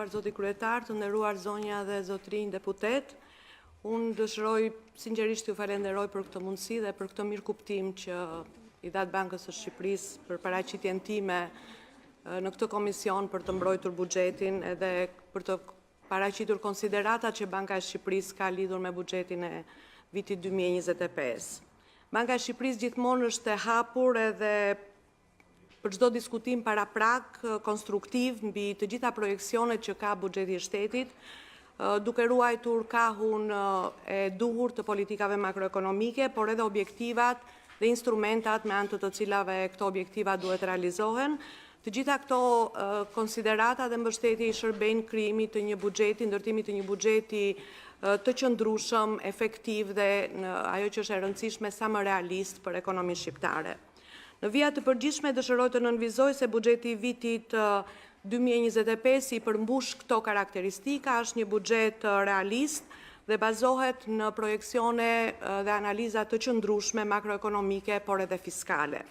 nderuar zoti kryetar, të nderuar zonja dhe zotrinj deputet. Unë dëshiroj sinqerisht t'ju falenderoj për këtë mundësi dhe për këtë mirë kuptim që i dat Bankës së Shqipërisë për paraqitjen time në këtë komision për të mbrojtur buxhetin edhe për të paraqitur konsideratat që Banka e Shqipërisë ka lidhur me buxhetin e vitit 2025. Banka e Shqipërisë gjithmonë është e hapur edhe për çdo diskutim paraprak konstruktiv mbi të gjitha projeksionet që ka buxheti i shtetit, duke ruajtur kahun e duhur të politikave makroekonomike, por edhe objektivat dhe instrumentat me anë të cilave këto objektiva duhet realizohen. Të gjitha këto konsiderata dhe mbështetje i shërbejnë krijimit të një buxheti, ndërtimit të një buxheti të qëndrueshëm, efektiv dhe ajo që është e rëndësishme sa më realist për ekonominë shqiptare. Në vija të përgjithshme dëshiroj të nënvizoj se buxheti i vitit 2025 i përmbush këto karakteristika, është një buxhet realist dhe bazohet në projeksione dhe analiza të qëndrueshme makroekonomike, por edhe fiskale.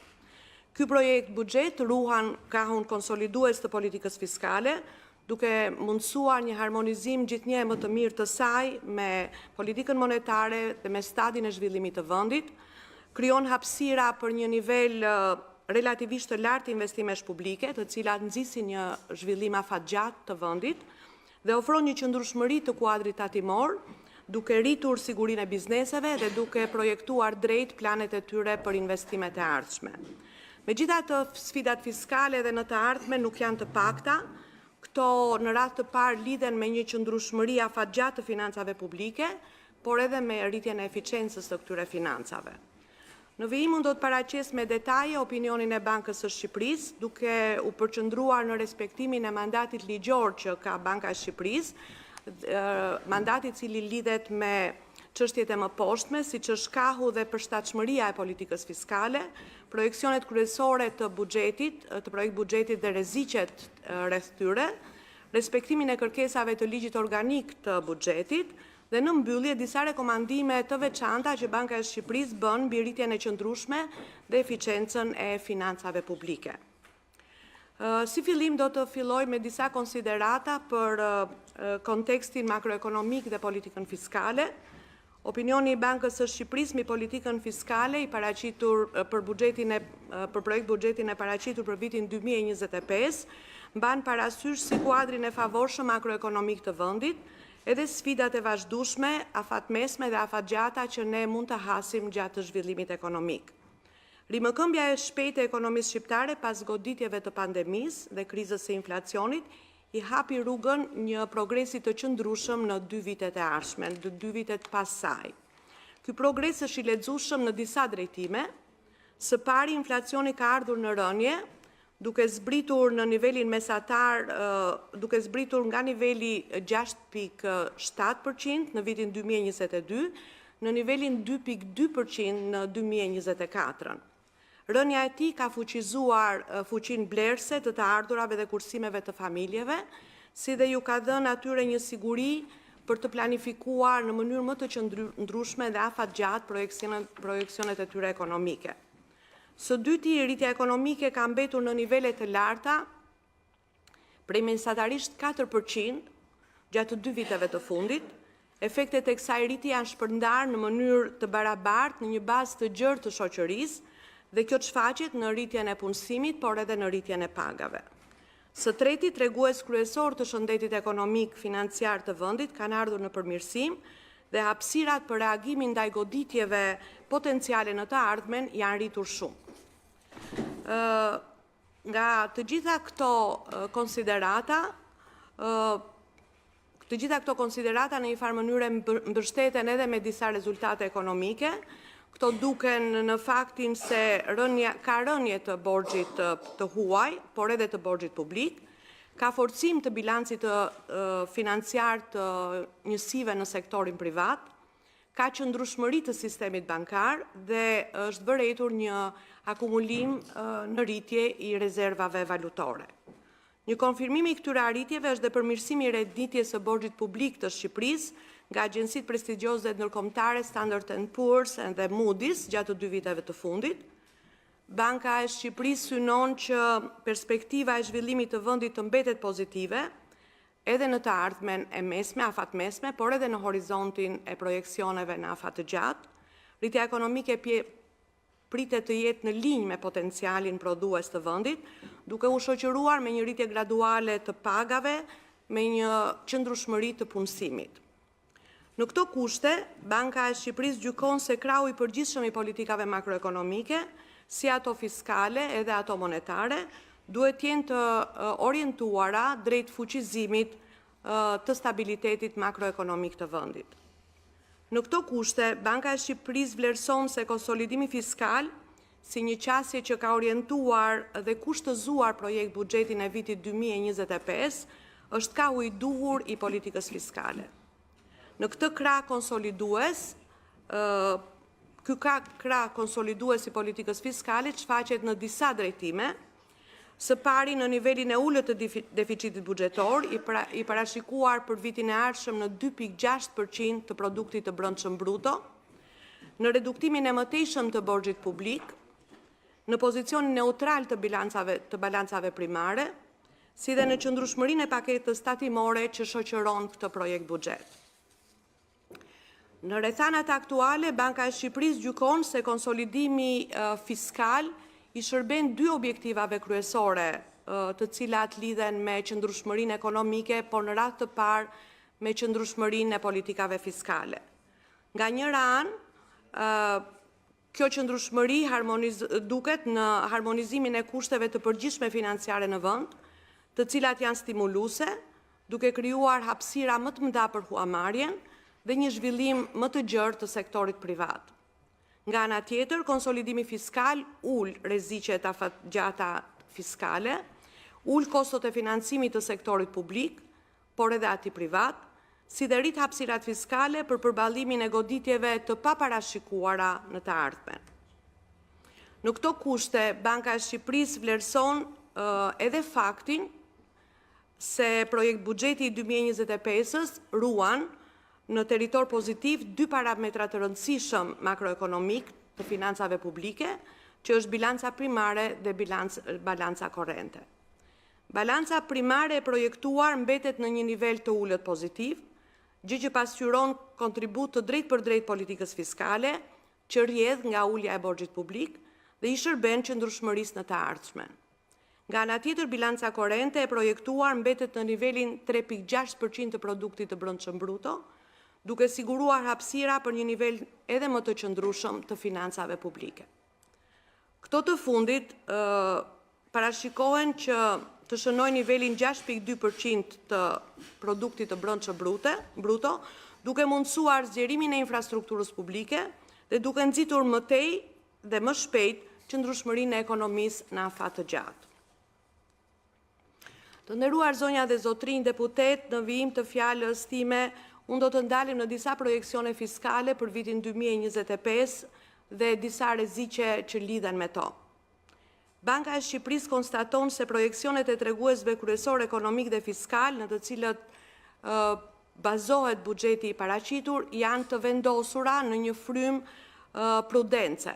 Ky projekt buxhet ruhan kahun konsolidues të politikës fiskale, duke mundësuar një harmonizim gjithnjë më të mirë të saj me politikën monetare dhe me stadin e zhvillimit të vendit, krijon hapësira për një nivel relativisht të lartë investimesh publike, të cilat nxisin një zhvillim afatgjat të vendit dhe ofron një qëndrueshmëri të kuadrit tatimor, duke rritur sigurinë e bizneseve dhe duke projektuar drejt planet e tyre për investimet e ardhshme. Megjithatë, sfidat fiskale dhe në të ardhmen nuk janë të pakta. Këto në radhë të parë lidhen me një qëndrueshmëri afatgjat të financave publike, por edhe me rritjen e eficiencës së këtyre financave. Në vijim unë do të paraqes me detaje opinionin e Bankës së Shqipërisë, duke u përqendruar në respektimin e mandatit ligjor që ka Banka e Shqipërisë, mandati i cili lidhet me çështjet e mëposhtme, siç është kahu dhe përshtatshmëria e politikës fiskale, projeksionet kryesore të buxhetit, të projekt buxhetit dhe rreziqet rreth tyre, respektimin e kërkesave të ligjit organik të buxhetit, dhe në mbyllje disa rekomandime të veçanta që Banka e Shqipërisë bën mbi rritjen e qëndrueshme dhe eficiencën e financave publike. Si fillim do të filloj me disa konsiderata për kontekstin makroekonomik dhe politikën fiskale. Opinioni i Bankës së Shqipërisë mbi politikën fiskale i paraqitur për projekt buxhetin e paraqitur për vitin 2025 mban parasysh si kuadrin e favorshëm makroekonomik të vendit, edhe sfidat e vazhdueshme, afatmesme dhe afatgjata që ne mund të hasim gjatë të zhvillimit ekonomik. Rimëkëmbja e shpejtë e ekonomisë shqiptare pas goditjeve të pandemisë dhe krizës së inflacionit i hapi rrugën një progresi të qëndrueshëm në 2 vitet e ardhshme, në 2 vitet pas saj. Ky progres është i lexueshëm në disa drejtime. Së pari, inflacioni ka ardhur në rënje, duke zbritur në nivelin mesatar, duke zbritur nga niveli 6.7% në vitin 2022 në nivelin 2.2% në 2024. Rënja e tij ka fuqizuar fuqinë blerëse të ardhurave dhe kursimeve të familjeve, si dhe ju ka dhënë atyre një siguri për të planifikuar në mënyrë më të qëndrueshme dhe afatgjatë projeksionet e tyre ekonomike. Së dyti, rritja ekonomike ka mbetur në nivele të larta, prej mesatarisht 4% gjatë 2 viteve të fundit. Efektet e kësaj rritje janë shpërndarë në mënyrë të barabartë në një bazë të gjerë të shoqërisë dhe kjo shfaqet në rritjen e punësimit, por edhe në rritjen e pagave. Së treti, tregues kryesor të shëndetit ekonomik financiar të vendit kanë ardhur në përmirësim dhe hapësirat për reagimin ndaj goditjeve potenciale në të ardhmen janë rritur shumë. Nga të gjitha këto konsiderata në një farë mënyre mbështeten edhe me disa rezultate ekonomike. Këto duken në faktin se ka rënje të borxhit të huaj, por edhe të borxhit publik, ka forcim të bilancit financiar të njësive në sektorin privat, ka qëndrueshmëri të sistemit bankar dhe është vërejtur një akumulim në rritje i rezervave valutore. Një konfirmim i këtyre arritjeve është dhe përmirësimi i renditjes së borxhit publik të Shqipërisë nga agjencitë prestigjioze ndërkombëtare Standard & Poor's dhe Moody's gjatë 2 viteve të fundit. Banka e Shqipërisë synon që perspektiva e zhvillimit të vendit të mbetet pozitive, edhe në të ardhmen e mesme, afat mesme, por edhe në horizontin e projekcioneve në afat të gjatë. Rritja ekonomike pritet të jetë në linjë me potencialin prodhues të vendit, duke u shoqëruar me një rritje graduale të pagave, me një qëndrueshmëri të punësimit. Në këto kushte, Banka e Shqipërisë gjykon se krau i përgjithshëm i politikave makroekonomike, si ato fiskale edhe ato monetare, duhet jenë të orientuara drejt fuqizimit të stabilitetit makroekonomik të vendit. Në këto kushte, Banka e Shqipërisë vlerëson se konsolidimi fiskal, si një qasje që ka orientuar dhe kushtëzuar projekt buxhetin e vitit 2025, është kahu i duhur i politikës fiskale. Në këtë krah konsolidues, ky krah konsolidues i politikës fiskale shfaqet në disa drejtime. Së pari në nivelin e ullët të deficitit buxhetor, i parashikuar për vitin e ardhshëm në 2.6% të produktit të brendshëm bruto, në reduktimin e mëtejshëm të borxhit publik, në pozicionin neutral të balancave primare, si dhe në qëndrueshmërinë e paketës tatimore që shoqëron këtë projekt buxhet. Në rrethanat aktuale, Banka e Shqipërisë gjykon se konsolidimi fiskal i shërben dy objektivave kryesore, të cilat lidhen me qëndrueshmërinë ekonomike, por në radhë të parë me qëndrueshmërinë e politikave fiskale. Nga njëra anë, kjo qëndrueshmëri duket në harmonizimin e kushteve të përgjithshme financiare në vend, të cilat janë stimuluese, duke krijuar hapësira më të mëdha për huamarrjen dhe një zhvillim më të gjerë të sektorit privat. Nga ana tjetër, konsolidimi fiskal ul rreziqet afatgjata fiskale, ul kostot e financimit të sektorit publik, por edhe ati privat, si dhe rrit hapësirat fiskale për përballimin e goditjeve të paparashikuara në të ardhmen. Në këto kushte, Banka e Shqipërisë vlerëson edhe faktin se projekt buxheti i 2025-s ruan në territor pozitiv dy parametra të rëndësishëm makroekonomik të financave publike, që është bilanca primare dhe balanca korrente. Balanca primare e projektuar mbetet në një nivel të ulët pozitiv, gjë që pasqyron kontribut të drejt për drejt politikës fiskale, që rrjedh nga ulja e borxhit publik dhe i shërben qëndrueshmërisë në të ardhmen. Nga ana tjetër, bilanca korrente e projektuar mbetet në nivelin 3.6% të produktit të brendshëm bruto, duke siguruar hapësira për një nivel edhe më të qëndrueshëm të financave publike. Këto të fundit parashikohen që të shënojnë nivelin 6.2% të produktit të brendshëm bruto, duke mundësuar zgjerimin e infrastrukturës publike dhe duke nxitur më tej dhe më shpejt qëndrueshmërinë e ekonomisë në afat të gjatë. Të nderuar zonja dhe zotrinj deputet, në vijim të fjalës time, unë do të ndalim në disa projekcione fiskale për vitin 2025 dhe disa rreziqe që lidhen me to. Banka e Shqipërisë konstaton se projekcionet e treguesve kryesor ekonomik dhe fiskal, në të cilët bazohet buxheti i paraqitur, janë të vendosura në një frymë prudence.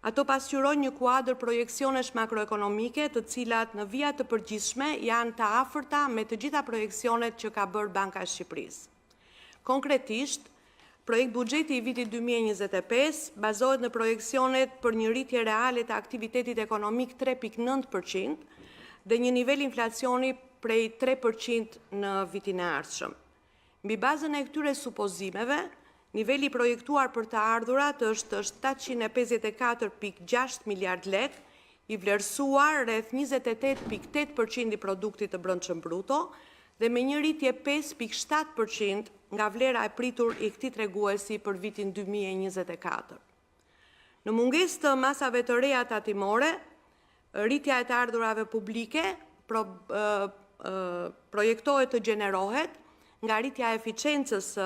Ato pasqyrojnë një kuadër projekcionesh makroekonomike, të cilat në vija të përgjithshme janë të afërta me të gjitha projekcionet që ka bërë Banka e Shqipërisë. Konkretisht, projekt buxheti i vitit 2025 bazohet në projekcionet për një rritje reale të aktivitetit ekonomik 3.9% dhe një nivel inflacioni prej 3% në vitin e ardhshëm. Mbi bazën e këtyre supozimeve, niveli projektuar për të ardhurat është 754.6 miliard lek, i vlerësuar rreth 28.8% i produktit të brendshëm bruto dhe me një rritje 5.7% nga vlera e pritur i këtij treguesi për vitin 2024. Në mungesë të masave të reja tatimore, rritja e të ardhurave publike projektohet të gjenerohet nga rritja e eficiencës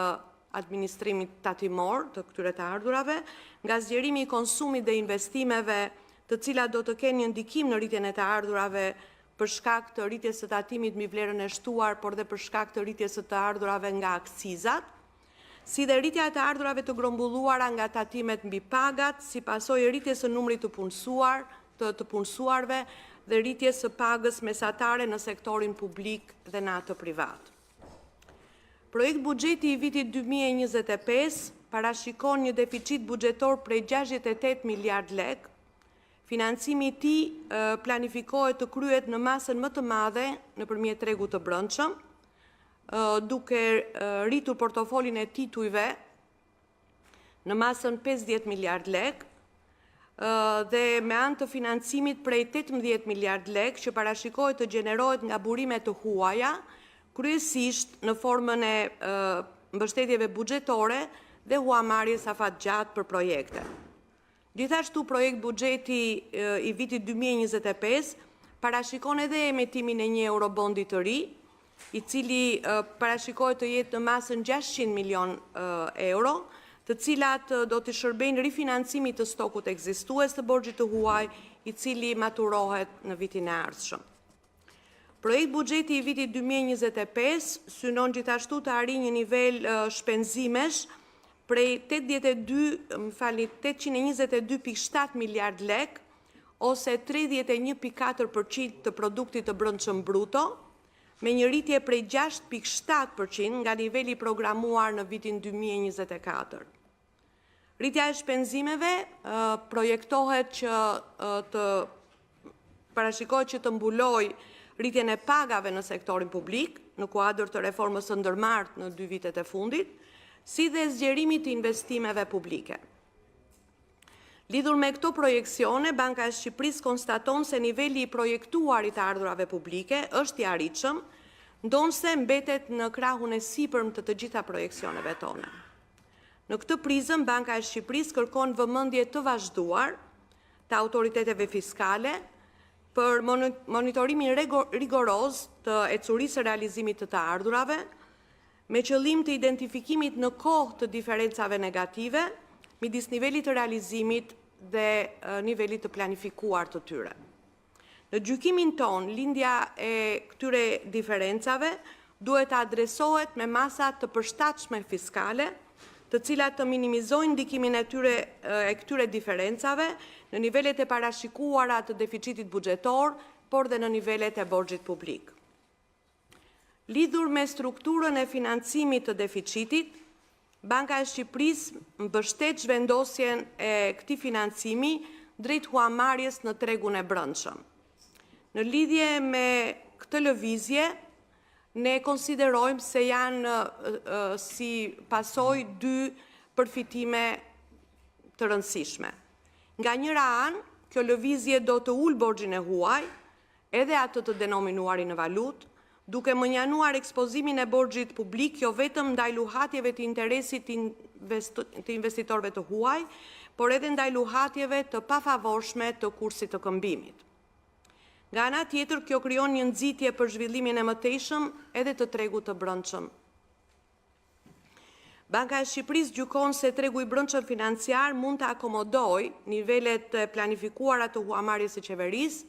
administrimit tatimor të këtyre të ardhurave, nga zgjerimi i konsumit dhe investimeve, të cilat do të kenë një ndikim në rritjen e të ardhurave për shkak të rritjes së tatimit mbi vlerën e shtuar, por dhe për shkak të rritjes së të ardhurave nga akcizat, si dhe rritja e të ardhurave të grumbulluara nga tatimet mbi pagat, si pasojë e rritjes së numrit të punësuarve dhe rritjes së pagës mesatare në sektorin publik dhe në atë privat. Projekt buxheti i vitit 2025 parashikon një deficit buxhetor prej 68 miliard lek. Financimi i tij planifikohet të kryhet në masën më të madhe nëpërmjet tregut të brendshëm, duke rritur portofolin e titujve në masën 50 miliard lek, dhe me anë të financimit prej 18 miliard lek që parashikohet të gjenerohet nga burime të huaja, kryesisht në formën e mbështetjeve buxhetore dhe huamarrjes afatgjatë për projekte. Gjithashtu, projekt buxheti i vitit 2025 parashikon edhe emetimin e një eurobondi të ri, i cili parashikohet të jetë në masën 600 milion euro, të cilat do të shërbejnë rifinancimit të stokut ekzistues të borxhit të huaj, i cili maturohet në vitin e ardhshëm. Projekt buxheti i vitit 2025 synon gjithashtu të arrijë një nivel shpenzimesh prej 822.7 miliard lek, ose 31.4% të produktit të brendshëm bruto, me një rritje prej 6.7% nga niveli programuar në vitin 2024. Rritja e shpenzimeve projektohet që të parashikohet që të mbuloj rritjen e pagave në sektorin publik, në kuadër të reformës së ndërmarrë në 2 vitet e fundit, si dhe zgjerimit të investimeve publike. Lidhur me këto projekcione, Banka e Shqipërisë konstaton se niveli i projektuar i të ardhurave publike është i arritshëm, ndonse mbetet në krahun e sipërm të gjitha projekcioneve tona. Në këtë prizëm, Banka e Shqipërisë kërkon vëmendje të vazhduar të autoriteteve fiskale për monitorimin rigoroz të ecurisë së realizimit të ardhurave, me qëllim të identifikimit në kohë të diferencave negative midis nivelit të realizimit dhe nivelit të planifikuar të tyre. Në gjykimin ton, lindja e këtyre diferencave duhet të adresohet me masa të përshtatshme fiskale, të cilat të minimizojnë ndikimin e këtyre diferencave në nivelet e parashikuara të deficitit buxhetor, por dhe në nivelet e borxhit publik. Lidhur me strukturën e financimit të deficitit, Banka e Shqipërisë mbështet zhvendosjen e këtij financimi drejt huamarrjes në tregun e brendshëm. Në lidhje me këtë lëvizje, ne konsiderojmë se janë si pasojë 2 përfitime të rëndësishme. Nga njëra anë, kjo lëvizje do të ulë borxhin e huaj, edhe atë të denominuari në valutë, duke mënjanuar ekspozimin e borxhit publik jo vetëm ndaj luhatjeve të interesit të investitorëve të huaj, por edhe ndaj luhatjeve të pafavorshme të kursit të këmbimit. Nga ana tjetër, kjo krijon një nxitje për zhvillimin e mëtejshëm edhe të tregut të brendshëm. Banka e Shqipërisë gjykon se tregu i brendshëm financiar mund të akomodojë nivelet planifikuara të huamarrjes së qeverisë,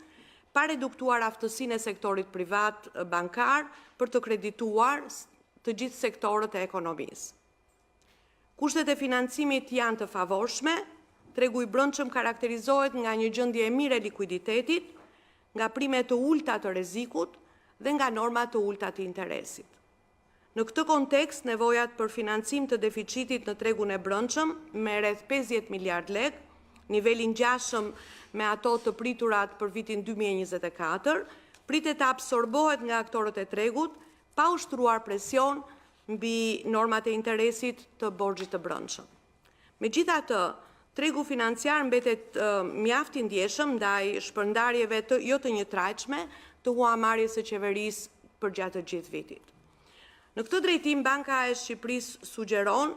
pa reduktuar aftësinë e sektorit privat bankar për të kredituar të gjithë sektorët e ekonomisë. Kushtet e financimit janë të favorshme, tregu i brendshëm karakterizohet nga një gjendje e mirë e likuiditetit, nga prime të ulta të rrezikut dhe nga norma të ulta të interesit. Në këtë kontekst, nevojat për financim të deficitit në tregun e brendshëm me rreth 50 miliard lek, nivelin ngjashëm me ato të priturat për vitin 2024, pritet të absorbohet nga aktorët e tregut, pa ushtruar presion mbi normat e interesit të borxhit të brendshëm. Megjithatë, tregu financiar mbetet mjaft i ndjeshëm ndaj shpërndarjeve jo të njëtrajtshme të huamarrjes së qeverisë përgjatë të gjithë vitit. Në këtë drejtim, Banka e Shqipërisë sugjeron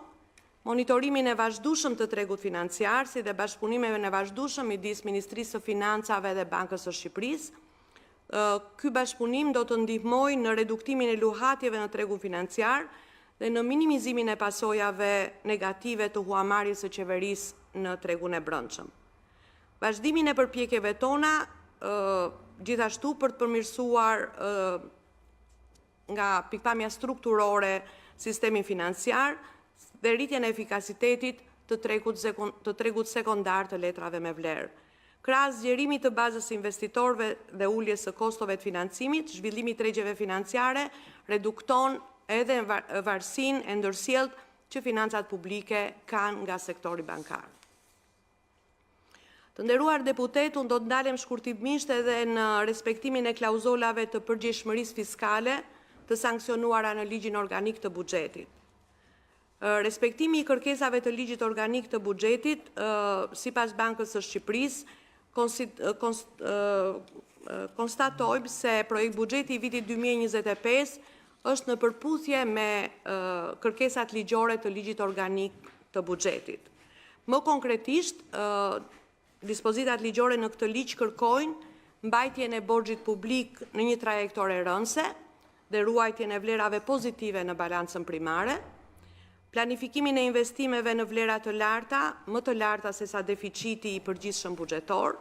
monitorimin e vazhdueshëm të tregut financiar, si dhe bashkëpunimeve në vazhdueshëm midis Ministrisë së Financave dhe Bankës së Shqipërisë. Ky bashkëpunim do të ndihmojë në reduktimin e luhatjeve në tregun financiar dhe në minimizimin e pasojave negative të huamarrjes së qeverisë në tregun e brendshëm. Vazhdimin e përpjekjeve tona gjithashtu për të përmirësuar nga pikpamja strukturore sistemin financiar dhe rritjen e efikasitetit të tregut sekondar të letrave me vlerë. krahas zgjerimit të bazës investitorëve dhe uljes së kostove të financimit, zhvillimi i tregjeve financiare redukton edhe varësinë e ndërsjellët që financat publike kanë nga sektori bankar. Të nderuar deputet, unë do të ndalem shkurtimisht edhe në respektimin e klauzolave të përgjegjshmërisë fiskale të sankcionuara në ligjin organik të buxhetit. Respektimi i kërkesave të ligjit organik të buxhetit, sipas Bankës së Shqipërisë, konstatojmë se projekt buxheti i vitit 2025 është në përputhje me kërkesat ligjore të ligjit organik të buxhetit. Më konkretisht, dispozitat ligjore në këtë ligj kërkojnë mbajtjen e borxhit publik në një trajektore rënëse dhe ruajtjen e vlerave pozitive në balancën primare, planifikimin e investimeve në vlera të larta, më të larta se sa deficiti i përgjithshëm buxhetor,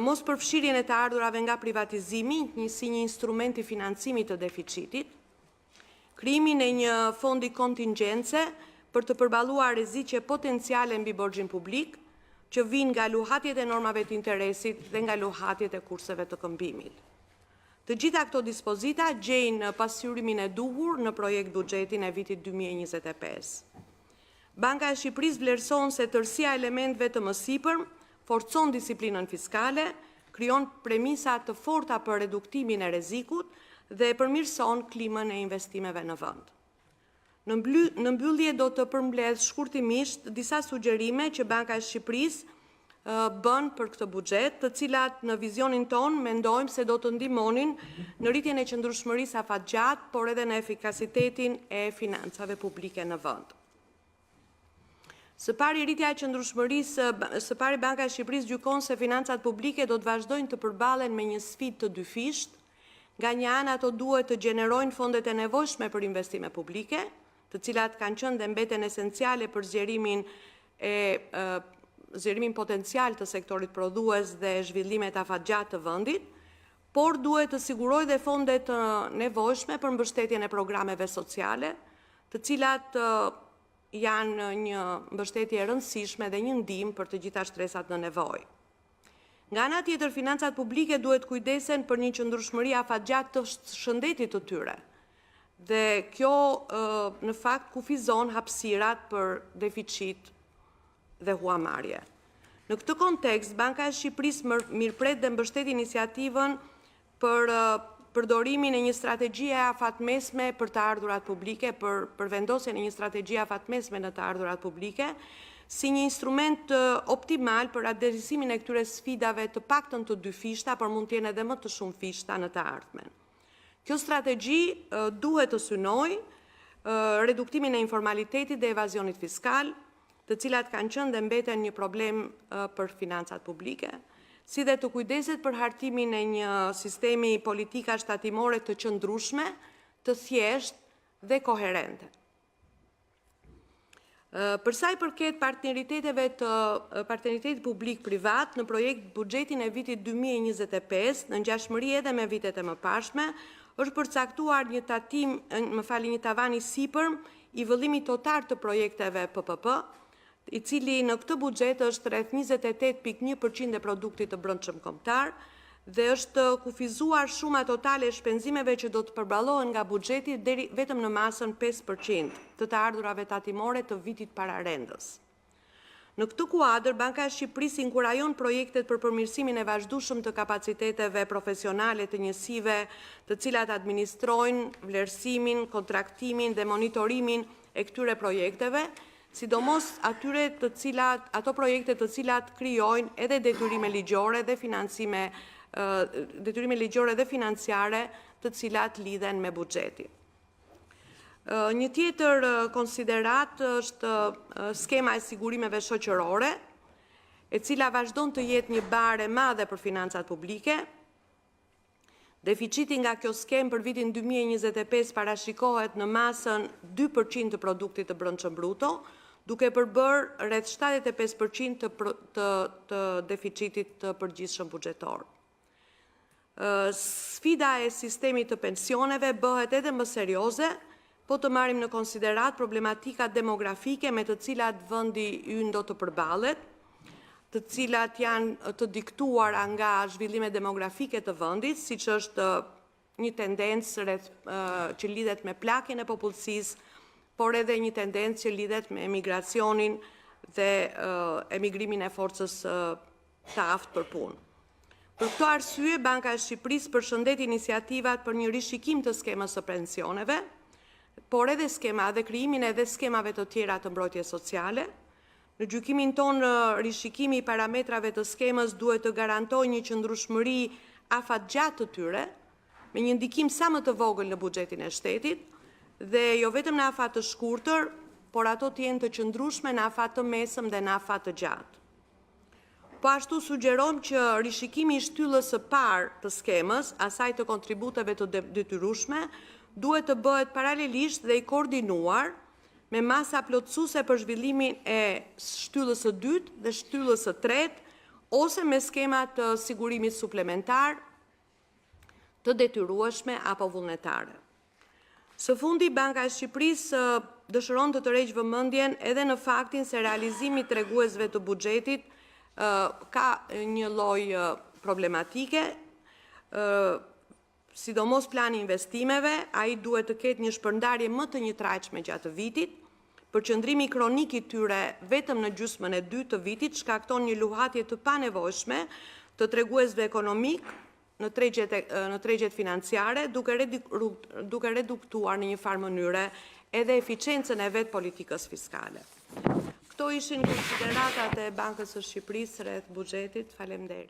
mos përfshirjen e të ardhurave nga privatizimi si një instrument i financimit të deficitit, krijimin e një fondi kontingjence për të përballuar rreziqe potenciale mbi borxhin publik, që vijnë nga luhatjet e normave të interesit dhe nga luhatjet e kurseve të këmbimit. Të gjitha këto dispozita gjejnë pasqyrimin e duhur në projekt buxhetin e vitit 2025. Banka e Shqipërisë vlerëson se tërësia e elementëve të mësipër forcon disiplinën fiskale, krijon premisa të forta për reduktimin e rrezikut dhe përmirëson klimën e investimeve në vend. Në mbyllje do të përmbledh shkurtimisht disa sugjerime që Banka e Shqipërisë bën për këtë buxhet, të cilat në vizionin ton mendojmë se do të ndihmonin në rritjen e qëndrueshmërisë afatgjat, por edhe në efikasitetin e financave publike në vend. Së pari, rritja e qëndrueshmërisë, së pari Banka e Shqipërisë gjykon se financat publike do të vazhdojnë të përballen me një sfidë të dyfisht. Nga një anë ato duhet të gjenerojnë fondet e nevojshme për investime publike, të cilat kanë qenë dhe mbeten esenciale për zgjerimin potencial të sektorit prodhues dhe zhvillimet afatgjat të vendit, por duhet të sigurojë dhe fondet të nevojshme për mbështetjen e programeve sociale, të cilat janë një mbështetje e rëndësishme dhe një ndihmë për të gjitha shtresat në nevojë. Nga ana tjetër, financat publike duhet kujdesen për një qëndrueshmëri afatgjat të shëndetit të tyre. Dhe kjo në fakt kufizon hapësirat për deficit dhe huamarrje. Në këtë kontekst, Banka e Shqipërisë mirëpret dhe mbështet iniciativën për përdorimin e një strategjie afatmesme për të ardhurat publike, për vendosjen e një strategjie afatmesme në të ardhurat publike, si një instrument optimal për adresimin e këtyre sfidave të paktën të dyfishta, por mund të jenë edhe më të shumë fishta në të ardhmen. Kjo strategji duhet të synojë reduktimin e informalitetit dhe evazionit fiskal, të cilat kanë qenë dhe mbeten një problem për financat publike, si dhe të kujdeset për hartimin e një sistemi politika shtatimore të qëndrueshme, të thjeshtë dhe koherente. Për sa i përket partneritetit publik-privat në projekt buxhetin e vitit 2025, në ngjashmëri edhe me vitet e mëparshme, është përcaktuar një tavan i sipër i vëllimit total të projekteve PPP, i cili në këtë buxhet është rreth 28.1% e produktit të brendshëm kombëtar dhe është kufizuar shuma totale e shpenzimeve që do të përballohen nga buxheti deri vetëm në masën 5% të ardhurave tatimore të vitit pararendës. Në këtë kuadër, Banka e Shqipërisë inkurajon projektet për përmirësimin e vazhdueshëm të kapaciteteve profesionale të njësive të cilat administrojnë vlerësimin, kontraktimin dhe monitorimin e këtyre projekteve, sidomos ato projekte të cilat krijojnë edhe detyrime ligjore dhe financiare të cilat lidhen me buxhetin. Një tjetër konsiderat është skema e sigurimeve shoqërore, e cila vazhdon të jetë një bare madhe për financat publike. Deficiti nga kjo skemë për vitin 2025 parashikohet në masën 2% të produktit të brendshëm bruto, duke përbërë rreth 75% të deficitit të përgjithshëm buxhetor. Sfida e sistemit të pensioneve bëhet edhe më serioze, po të marrim në konsiderat problematikat demografike me të cilat vendi ynë do të përballet. të cilat janë të diktuara nga zhvillimet demografike të vendit, siç është një tendencë që lidhet me plakjen e popullsisë, por edhe një tendencë që lidhet me emigracionin dhe emigrimin e forcës të aftë për punë. Për këto arsye, Banka e Shqipërisë përshëndet iniciativat për një rishikim të skemës së pensioneve, por edhe krijimin edhe skemave të tjera të mbrojtjes sociale. Në gjykimin tonë, rishikimi i parametrave të skemës duhet të garantojë një qëndrueshmëri afatgjatë të tyre, me një ndikim sa më të vogël në buxhetin e shtetit, dhe jo vetëm në afat të shkurtër, por ato të jenë të qëndrueshme në afat të mesëm dhe në afat të gjatë. Po ashtu sugjeron që rishikimi i shtyllës së parë të skemës, asaj të kontributeve të detyrueshme, duhet të bëhet paralelisht dhe i koordinuar me masa plotësuese për zhvillimin e shtyllës së dytë dhe shtyllës së tretë, ose me skema të sigurimit suplementar të detyrueshme apo vullnetare. Së fundi, Banka e Shqipërisë dëshiron të tërheqë vëmendjen edhe në faktin se realizimi i treguesve të buxhetit ka një lloj problematike, sidomos plani investimeve, ai duhet të ketë një shpërndarje më të njëtrajtshme gjatë vitit. Përqendrimi kronik i tyre vetëm në gjysmën e dytë të vitit shkakton një luhatje të panevojshme të treguesve ekonomik në tregjet financiare, duke reduktuar në një farë mënyre edhe eficiencën e vetë politikës fiskale. Këto ishin konsideratat e Bankës së Shqipërisë rreth buxhetit. Faleminderit.